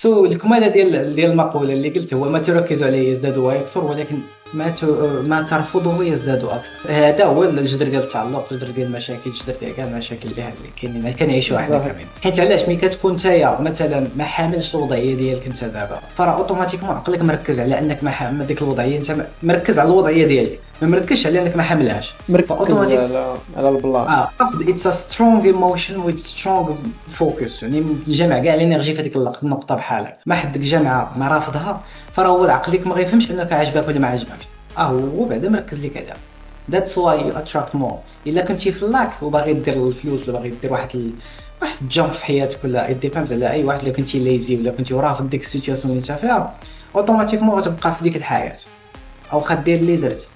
سو الكماله ديال المقوله اللي قلت هو ما تركزوا عليه يزداد ويكثر، ولكن ما ترفضه يزداد اكثر. هذا هو الجذر ديال التعلق، جذر ديال المشاكل، جذر ديال كاع المشاكل اللي كاينين كنعيشوها حنا صحيح. كاملين. حيت علاش ملي كتكون نتايا مثلا ما حاملش الوضعيه ديالك انت دابا، فراه اوتوماتيكمون عقلك مركز على انك ما حامل ديك الوضعيه، انت مركز على الوضعيه ديالك، ما مركزش على انك ما حاملهاش. مركز على البلان. اتس ا سترونغ ايموشن ويز سترونغ فوكس، يعني جمع كاع الانرجي في هذيك النقطه بحالك. ما حدك جامعه ما رافضها، فراه هو عقلك ما غيفهمش انك عاجبك ولا ما عاجبكش، هو بعدا مركز لك عليها. ذاتس واي يو اتراكت مور. الا كنتي في اللاك وباغي دير الفلوس ولا باغي دير واحد الجامب في حياتك، ولا ديبينز على اي واحد، الا كنتي ليزي ولا كنتي رافض ديك السيتوياسيون اللي انت فيها، اوتوماتيكمون غتبقى في ديك الحياه او غدير اللي درت.